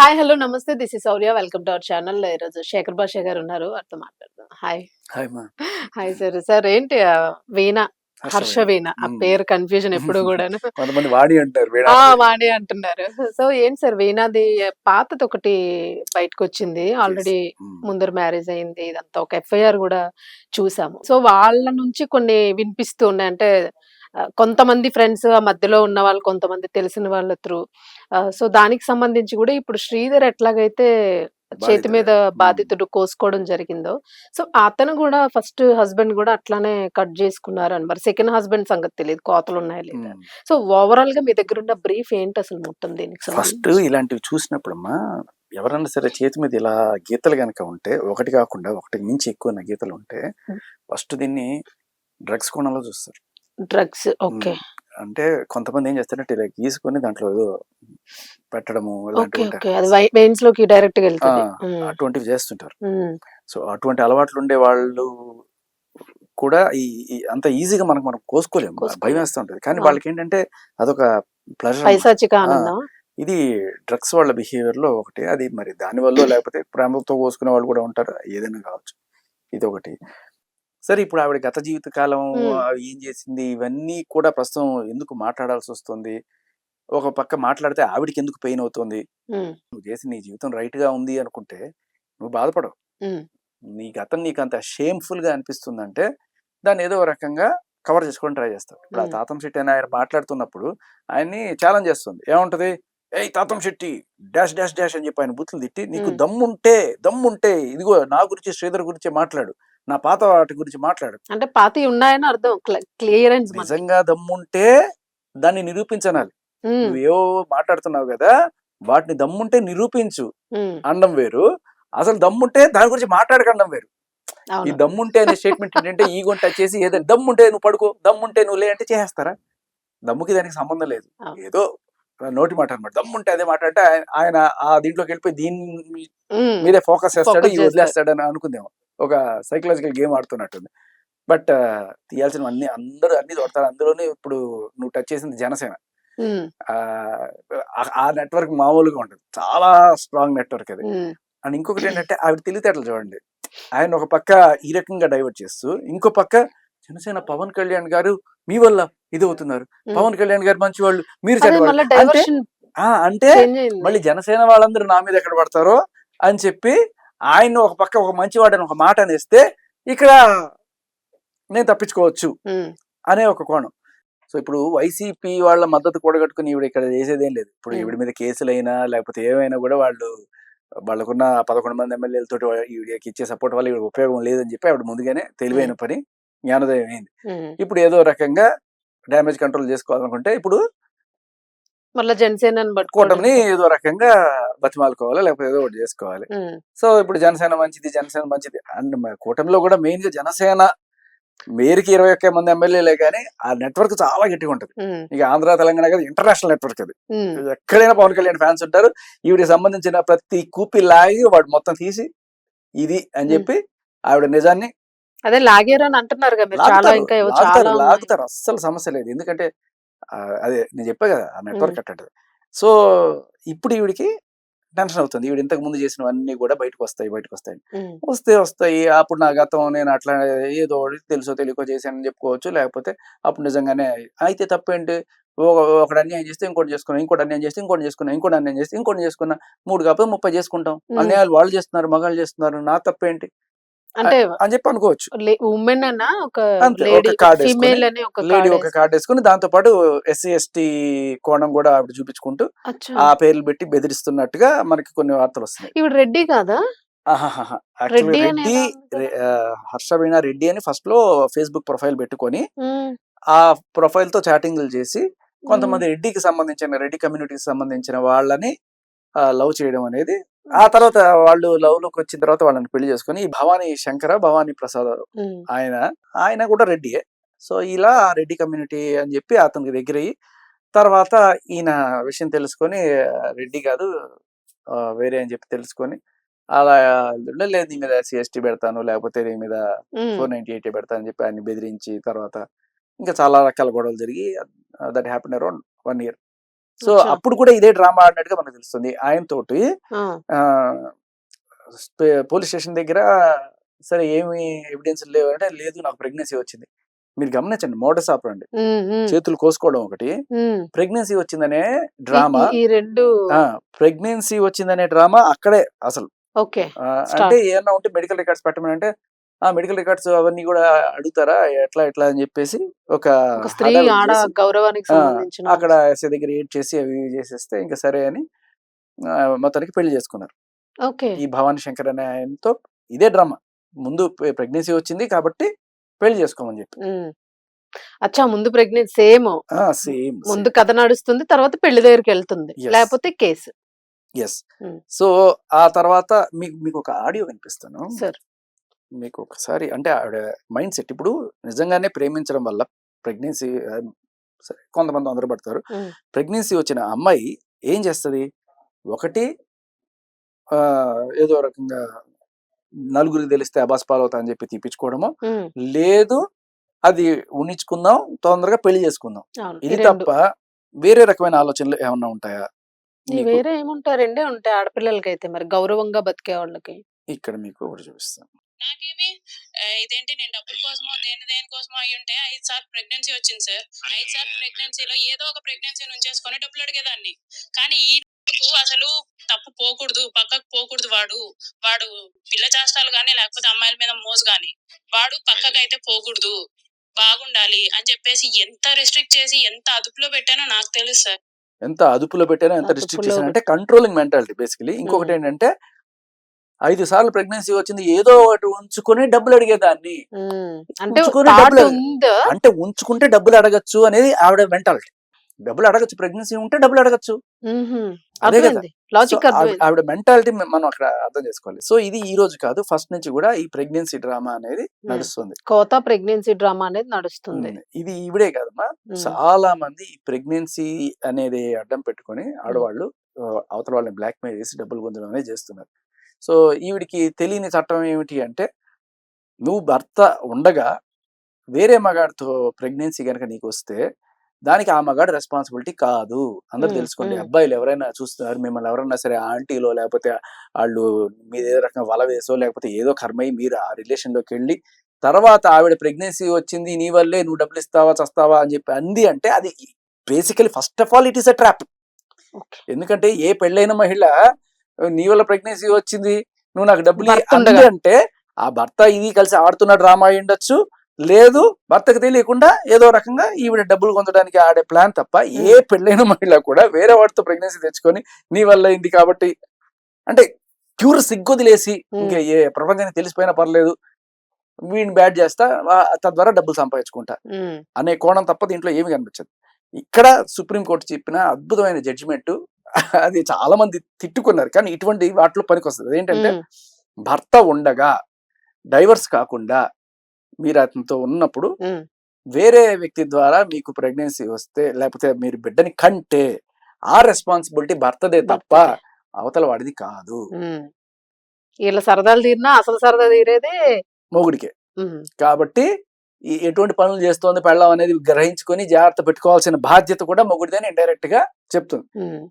Hi. Hello. నమస్తే. This is Shaurya. Welcome to our channel. ఈరోజు శేఖర్ భాష గారు ఉన్నారు. వారితో మాట్లాడదాం. హాయ్. హాయ్ మా. Hi sir. సార్ ఏంటి వీణ, హర్ష హర్షవీణ. వీణ. ఆ పేరు కన్‌ఫ్యూజన్ ఎప్పుడు గూడాను. కొంతమంది వాణి అంటారు. వీణ ఆ! అనరు. వాణి అంటున్నారు. సో, ఏంటి సార్ వీణాది పాతదొకటి బయటకొచ్చింది. కేస్. ఆల్రెడీ హ్మ్. ముందర మ్యారేజ్ అయింది. ఇదంతా ఒక ఎఫ్ఐఆర్ గూడా చూసాము. సో, వాళ్ళ నుంచి కొన్ని వినిపిస్తూ ఉన్నాయి. అంటే కొంతమంది ఫ్రెండ్స్, ఆ మధ్యలో ఉన్న వాళ్ళు, కొంతమంది తెలిసిన వాళ్ళ త్రూ. సో, దానికి సంబంధించి గూడా ఇప్పుడు శ్రీధర్ ఎట్లాగైతే చేతి మీద బాధితుడే. హ్మ్. బాధితుడు కోసుకోవడం జరిగిందో, సో, అతను గూడా ఫస్ట్ హస్బెండ్ గూడా అట్లానే కట్ జేసుకున్నారని. మరి సెకండ్ హస్బెండ్ సంగతి తెలీదు. కోతలున్నాయా లేదా? హ్మ్. సో, ఓవరాల్‌గా మీ దగ్గరున్న బ్రీఫ్ ఏంటసలు మొత్తం దీనికి ఫస్ట్ సంబంధించి? ఇలాంటివి చూసినప్పుడమ్మా, ఎవరన్నా సరే చేతి మీద ఇలా గీతలు గనక ఉంటే, ఒకటి కాకుండా ఒకటికి మించి ఎక్కువ గీతలు ఉంటే, హ్మ్. ఫస్ట్ దీన్ని డ్రగ్స్ కోణంలో చూస్తారు. డ్రగ్స్. ఓకే. హ్మ్. అంటే కొంతమంది ఏం చేస్తారంటే ఇలా గీసుకొని దాంట్లో ఏదో పెట్టడము ఓకే. ఇలాంటివి ఉంటాయి. ఓకే. అది వెయిన్స్‌లోకి డైరెక్ట్‌గా ఆ! ఎళ్తది. హ్మ్. అటువంటివి చేస్తుంటారు. హ్మ్. సో, అటువంటి అలవాట్లుండే వాళ్ళు కూడా ఈ ఈ అంత ఈజీగా మనం కోసుకోలేము. కోసుకోలేం. భయమేస్తా ఉంటది. కానీ అవును. వాళ్ళకేంటంటే అదొక ప్లెజర్ అన్నమాట. పైశాచిక ఆ! ఆనందమా? ఇది డ్రగ్స్ వాళ్ళ బిహేవియర్‌లో ఒకటి. అది మరి దానివల్లో లేకపోతే ప్రేమతో కోసుకునే వాళ్ళు కూడా ఉంటారు. ఏదైనా కావచ్చు. ఇదొకటి. సరే ఇప్పుడు ఆవిడ గత జీవిత కాలం హ్మ్. ఏం చేసింది ఇవన్నీ కూడా ప్రస్తుతం ఎందుకు మాట్లాడాల్సొస్తుంది? ఒక పక్క మాట్లాడితే ఆవిడకెందుకు పెయిన్ అవుతుంది? హ్మ్. నువ్వు చేసిన నీ జీవితం రైట్‌గా ఉంది అనుకుంటే నువ్వు బాధపడవు. హ్మ్. నీ గతం నీకంత షేమ్‌ఫుల్‌గా అనిపిస్తుందంటే, దాన్నేదో ఓ రకంగా కవర్ చేసుకోవడానికి ట్రై చేస్తావు. ఇప్పుడు ఆ హ్మ్. తాతం శెట్టి అని ఆయన మాట్లాడుతున్నప్పుడు, ఆయన్ని ఛాలెంజ్ చేస్తుంది. ఏమంటది? "ఏయ్ తాతం శెట్టి డాష్, డాష్, డాష్" అని చెప్పి ఆయన బూతులు తిట్టి, "నీకు హ్మ్. దమ్ముంటే ఇదిగో నా గురించి, శ్రీధర్ గురించే మాట్లాడు. నా పాత వాటి గురించి మాట్లాడు. అంటే పాతయి ఉన్నాయని అర్థం. క్లియరెన్స్ మనకి. నిజంగా దమ్ముంటే దాన్ని నిరూపించనాలి. హ్మ్. నువ్వేవో మాట్లాడుతున్నావు గదా! వాటిని దమ్ముంటే నిరూపించు" హ్మ్. అనడం వేరు. అసలు దమ్ముంటే దాని గురించి మాట్లాడకండం వేరు. ఈ అవును. దమ్ముంటే అనే స్టేట్మెంట్ ఏంటంటే ఈగోని టచ్ చేసి ఏదైనా దమ్ముంటే నువ్వు పడుకో, దమ్ముంటే నువ్వు లే అంటే చేసేస్తారా? దమ్ముకి దానికి సంబంధం లేదు. అవును. ఏదో నోటి మాట అన్నమాట. దమ్ముంటే అదే మాట అంటే ఆయన ఆ దీంట్లోకెళ్ళిపోయి దీని హ్మ్. మీదే ఫోకస్ చేస్తాడు. ఫోకస్ ఇవి చేస్తారు. వదిలేస్తాడని అనుకుందేమో. ఒక సైకలాజికల్ గేమ్ ఆడుతున్నట్టుంది. బట్ తీయాల్సినవన్నీ అందరూ అన్నీ దొడతారు. అందులోనే ఇప్పుడు నువ్వు టచ్ చేసింది జనసేన. హ్మ్. ఆహ్, ఆ నెట్వర్క్ మామూలుగా ఉండదు. చాలా స్ట్రాంగ్ నెట్వర్క్ అది. హ్మ్. అండ్ ఇంకొకటేంటంటే ఆవిడ తెలివితేటలు చూడండి. ఆయన ఒక పక్క ఈ రకంగా డైవర్ట్ చేస్తూ, ఇంకో పక్క జనసేన పవన్ కళ్యాణ్ గారు మీ వల్ల ఇదవుతున్నారు. హ్మ్. పవన్ కళ్యాణ్ గారు మంచివాళ్ళు, మీరు అదే చెడ్డవాళ్ళు. మళ్ళా అంటే డైవర్షన్ అంటే చేంజ్ అయింది. మళ్ళీ జనసేన వాళ్ళందరూ నా మీద ఎక్కడ పడతారో అని చెప్పి ఆయన్ని ఒక పక్క ఒక మంచివాడని ఒక మాట అనేస్తే ఇక్కడ నేను తప్పించుకోవచ్చు హ్మ్. అనే ఒక కోణం. సో ఇప్పుడు వైసీపీ వాళ్ళ మద్దతు కూడగట్టుకుని ఈవిడ ఇక్కడ చేసేదేం లేదు. ఇప్పుడు హ్మ్. ఈవిడ మీద కేసులైనా లేకపోతే ఏమైనా కూడా వాళ్ళకున్న 11 మంది ఎమ్మెల్యేలతోటి ఈవిడకి ఇచ్చే సపోర్ట్ వల్ల ఈవిడకి ఉపయోగం లేదని చెప్పి ఆవిడ ముందుగానే హ్మ్. తెలివైన పని జ్ఞానోదయం అయింది. హ్మ్. ఇప్పుడు ఏదో రకంగా డ్యామేజ్ కంట్రోల్ చేసుకోవాలనుకుంటే ఇప్పుడు మళ్ళా జనసేనని కూటమిని పట్టుకోవడానికి. ఏదో రకంగా బతిమాలుకోవాలి లేకపోతే ఏదో ఒకటి చేసుకోవాలి. హ్మ్. సో ఇప్పుడు జనసేన మంచిది అండ్ కూటమిలో కూడా మెయిన్ గా జనసేన మేయర్‌కి 21 మంది ఎమ్మెల్యేలే గాని, ఆ నెట్వర్క్ చాలా గట్టిగా ఉంటది. హ్మ్. ఇక ఆంధ్ర, తెలంగాణ కాదు ఇంటర్నేషనల్ నెట్వర్క్ అది. హ్మ్. ఎక్కడైనా పవన్ కళ్యాణ్ ఫ్యాన్స్ ఉంటారు. ఈవిడకి సంబంధించిన ప్రతి కూపి లాగి వాడు మొత్తం తీసి ఇది అని హ్మ్. చెప్పి ఆవిడ నిజాన్ని అదే లాగారని అంటున్నారుగా మీరు. చాలా లాగుతారు. ఇంకా ఏవో లాగుతారు. చాలా ఉన్నాయి. లాగుతారు. అస్సలు సమస్య లేదు. ఎందుకంటే అదే నేను చెప్పా కదా! ఆ హ్మ్. నెట్వర్క్ అట్టాంటిది. సో, ఇప్పుడు ఈవిడకి టెన్షన్ అవుతుంది. ఈవిడ ఇంతకు ముందు చేసినవన్నీ కూడా బయటకొస్తాయి. హ్మ్. వస్తాయి. అప్పుడు నా గతం నేను అట్లా ఏదో ఒకటి తెలుసో తెలియకో చేశానని చెప్పుకోవచ్చు. లేకపోతే అప్పుడు నిజంగానే అయితే తప్పేంటి? ఒకడు అన్యాయం చేస్తే ఇంకోటి చేసుకున్నా. ఇంకోటి అన్యాయం చేస్తే ఇంకోటి చేసుకున్నా. ఇంకోటి అన్యాయం చేస్తే ఇంకోటి చేసుకున్నా. 3 కాకపోతే 30 చేసుకుంటాం. హ్మ్. అన్యాయాలు వాళ్ళు చేస్తున్నారు. మగాళ్ళు చేస్తున్నారు. నా తప్పేంటి? అంటే అని చెప్పి అనుకోవచ్చు. వుమెన్ అనా? ఒక అంతే. లేడీ, ఒక ఒక కార్డేసుకొని, ఫీమేల్ అని ఒక లేడీ ఒక కార్డేసుకొని. కార్డేసుకొని దాంతో పాటు ఎస్సీ, ఎస్టీ కోణం గూడా ఆవిడ చూపించుకుంటూ, అచ్చా! ఆ పేర్లు పెట్టి బెదిరిస్తున్నట్టుగా మనకి కొన్ని వార్తలొస్తున్నాయి. ఈవిడ రెడ్డి కాదా? ఆహాహాహా! యాక్చువల్‌గా రెడ్డి అని ఏదో ఉంది కదా! హర్షవీణ రెడ్డి అని ఫస్ట్‌లో ఫేస్‌బుక్ ప్రొఫైల్ పెట్టుకొని, హ్మ్. ఆ ప్రొఫైల్‌తో చాటింగులు చేసి, హ్మ్. కొంతమంది రెడ్డి కమ్యూనిటీకి సంబంధించిన వాళ్ళని లవ్ చేయడం అనేది, ఆ అచ్చా! తర్వాత వాళ్ళు లవ్‌లోకొచ్చిన తర్వాత వాళ్ళని పెళ్లి చేసుకొని, ఈ భవానీ ప్రసాద్ హ్మ్. ఆయన, ఆయన కూడా రెడ్డియే. సో, ఇలా రెడ్డి కమ్యూనిటీ అని చెప్పి అతనికి దగ్గరయ్యి, తర్వాత ఈయన విషయం తెలుసుకొని రెడ్డి కాదు వేరే అని చెప్పి తెలుసుకొని, అలా లేదు నీ మీద ఎస్సీ, ఎస్టీ పెడతాను, లేకపోతే నీ మీద హ్మ్. 498 పెడతా అని చెప్పి ఆయన్ని బెదిరించి, తర్వాత ఇంకా చాలా రకాల గొడవలు జరిగి that happened around 1 year. So అచ్చా! అప్పుడు కూడా ఇదే డ్రామా ఆడినట్టుగా మనకు తెలుస్తుంది. ఆయనతోటి ఆ! ఆహ్, పోలీస్ స్టేషన్ దగ్గర సరే ఏమి ఎవిడెన్స్ లేవంటే, లేదు నాకు ప్రెగ్నెన్సీ వచ్చింది. మీరు గమనించండి మోడస్ ఆపరండి. హ్మ్. హ్మ్. చేతులు కోసుకోవడం ఒకటి, హ్మ్. ప్రెగ్నెన్సీ వచ్చిందనే ఈ ఈ డ్రామా. ఈ 2 ఆ! ప్రెగ్నెన్సీ వచ్చిందనే డ్రామా అక్కడే అసలు. ఓకే. అంటే స్టార్ట్. ఏమన్నా ఉంటే మెడికల్ రికార్డ్స్ పెట్టమనంటే, ఆ మెడికల్ రికార్డ్స్ అవన్నీ గూడా అడుగుతారా? ఎట్లా అని జెప్పేసి ఒక ఒక స్త్రీ, హడావిడి ఆడ జేసి గౌరవానికి ఆ! సంబంధించిన అక్కడ ఎస్ఐ దగ్గర ఏడ్చేసి అవి ఇవి జేసేస్తే ఇంక సరే అని మొత్తానికి పెళ్లి జేసుకున్నారు. ఓకే. ఈ భవానీ శంకర్ అనే ఆయనతో ఇదే డ్రామా. ముందు ప్రెగ్నెన్సీ వచ్చింది కాబట్టి పెళ్లి జేసుకోమని జెప్పి. హ్మ్. అచ్చా! ముందు ప్రెగ్నెన్సీ సేమ్. ముందు సేమ్. కథ నడుస్తుంది. తర్వాత పెళ్లి దగ్గరికెళ్తుంది. యెస్. లేపోతే కేసు. యెస్. హ్మ్. సో, ఆ తర్వాత మీకొక ఆడియో వినిపిస్తాను. సరే. మీకు ఒకసారి అంటే ఆవిడ మైండ్ సెట్ ఇప్పుడు నిజంగానే ప్రేమించడం వల్ల ప్రెగ్నెన్సీ సరే కొంతమంది తొందర పడతారు. హ్మ్. ప్రెగ్నెన్సీ వచ్చిన అమ్మాయి ఏం చేస్తది? ఒకటి ఏదో రకంగా నలుగురికి తెలిస్తే అబాస్పాలవుతా అని చెప్పి తీపిచ్చుకోవడమో, హ్మ్. లేదు అది ఉండించుకుందాం, తొందరగా పెళ్లి చేసుకుందాం. అవును. ఈ ఇది 2. తప్ప వేరే రకమైన ఆలోచనలు ఏమన్నా ఉంటాయా మీకు? వేరే ఏముంటాయి? రెండే ఉంటాయి ఆడపిల్లలకైతే మరి గౌరవంగా బతికే వాళ్ళకి. ఇక్కడ మీకు ఒకటి చూపిస్తాను. నాకేమి ఇదేంటి నేను డబ్బుల కోసమో దేనికోసమో అయ్యుంటే 5 సార్లు ప్రెగ్నెన్సీ వచ్చింది సార్. 5 సార్లు ప్రెగ్నెన్సీలో ఏదో ఒక ప్రెగ్నెన్సీని ఉంచేసుకొని డబ్బులు అడిగేదాన్ని. కానీ ఈయనకు అసలు తప్పు పోకూడదు, పక్కకు పోకూడదు వాడు. వాడు పిల్ల చేష్టాలు గాని లేకపోతే అమ్మాయిల మీద మోజు గాని వాడు పక్కకైతే పోకూడదు. బాగుండాలి అని చెప్పేసి ఎంత రెస్ట్రిక్ట్ చేసి ఎంత అదుపులో పెట్టానో నాకు తెలుసు సార్. ఎంత అదుపులో పెట్టానో, ఎంత రిస్ట్రిక్ట్ అదుపులో చేశానంటే కంట్రోలింగ్ మెంటాలిటీ బేసికలీ. హ్మ్. ఇంకొకటేంటంటే 5 సార్లు ప్రెగ్నెన్సీ వచ్చింది. ఏదో ఒకటి ఉంచుకొని డబ్బులు అడిగేదాన్ని. హ్మ్. అంటే ఉంచుకొని థాట్ డబ్బులు ఉందా? అంటే ఉంచుకుంటే డబ్బులు అడగొచ్చు అనేది ఆవిడ మెంటాలిటీ. డబ్బులు అడగొచ్చు. ప్రెగ్నెన్సీ ఉంటే డబ్బులు అడగొచ్చు. హుహు. అదే కదా! అర్థమైంది. సో, లాజిక్ అర్థమైంది. ఆవిడ మెంటాలిటీ మనం అక్కడ అర్థం చేసుకోవాలి. సో, ఇది ఈ రోజు కాదు. ఫస్ట్ నుంచి కూడా ఈ ప్రెగ్నెన్సీ డ్రామా అనేది హ్మ్. నడుస్తుంది. కోత ప్రెగ్నెన్సీ డ్రామా అనేది నడుస్తుంది. ఇది ఈవిడే కాదమ్మా. హ్మ్. చాలా మంది ఈ ప్రెగ్నెన్సీ అనేది అడ్డం పెట్టుకొని హ్మ్. ఆడవాళ్ళు అవతల వాళ్ళని బ్లాక్‌మెయిల్ చేసి డబ్బులు గుంజడం అనేది చేస్తున్నారు. సో, ఈవిడకి తెలియని చట్టం ఏమిటి అంటే, నువ్వు భర్త ఉండగా వేరే మగాడితో ప్రెగ్నెన్సీ గనక నీకొస్తే, దానికి ఆ మగాడి రెస్పాన్సిబిలిటీ కాదు. అందరూ హ్మ్. తెలుసుకోండి. హ్మ్. అబ్బాయిలు ఎవరైనా చూస్తున్నారు, మిమ్మల్ని ఎవరన్నా సరే ఆంటీలో లేకపోతే ఆళ్ళు మీరేదో రకంగా వల వేసో, లేకపోతే ఏదో కర్మయ్యి మీరు ఆ రిలేషన్‌లోకెళ్ళి, తర్వాత ఆవిడ ప్రెగ్నెన్సీ వచ్చింది నీ వల్లే నువ్వు డబ్బులిస్తావా, చస్తావా అని చెప్పి అంది అంటే, అది basically first of all it is a trap. Okay. ఎందుకంటే ఏ పెళ్ళైన మహిళ నీ వల్ల ప్రెగ్నెన్సీ వచ్చింది, నువ్వు నాకు డబ్బులు భర్త అంది ఉండగా. అంటే, ఆ భర్త ఇది కలిసి ఆడుతున్న డ్రామా అయ్యుండొచ్చు. లేదు భర్తకు తెలియకుండా ఏదో రకంగా ఈవిడ డబ్బులు పొందడానికి ఆడే ప్లాన్ తప్ప, ఏ హ్మ్. పెళ్ళైన మహిళ కూడా వేరే వాడితో ప్రెగ్నెన్సీ తెచ్చుకొని నీ వల్ల అయింది కాబట్టి అంటే ప్యూర్ సిగ్గొదిలేసి ఇంక హ్మ్. ఏ ప్రపంచానికి తెలిసిపోయినా పర్లేదు. వీడిని బ్యాడ్ చేస్తా తద్వారా డబ్బులు సంపాదించుకుంటా హ్మ్. అనే కోణం తప్ప దీంట్లో ఏమి కనిపించదు. ఇక్కడ సుప్రీం కోర్టు చెప్పిన అద్భుతమైన జడ్జిమెంట్ అది చాలా మంది తిట్టుకున్నారు. కానీ ఇటువంటి వాటిలో పనికొస్తది. అదేంటంటే హ్మ్. భర్త ఉండగా డైవర్స్ కాకుండా మీరు అతనితో ఉన్నప్పుడు హ్మ్. వేరే వ్యక్తి ద్వారా మీకు ప్రెగ్నెన్సీ వస్తే లేకపోతే మీరు బిడ్డని కంటే ఆ రెస్పాన్సిబిలిటీ భర్తదే తప్ప భర్తదే. అవతల వాడిది కాదు. హ్మ్. ఈళ్ళ సరదాలు తీరినా అసలు సరదా తీరేదే మొగుడికే. హ్మ్. కాబట్టి ఎటువంటి పనులు చేస్తోంది పెళ్ళాం అనేది గ్రహించుకొని జాగ్రత్త పెట్టుకోవాల్సిన బాధ్యత కూడా మొగుడిదని ఇండైరెక్ట్ గా చెప్తుంది. హ్మ్.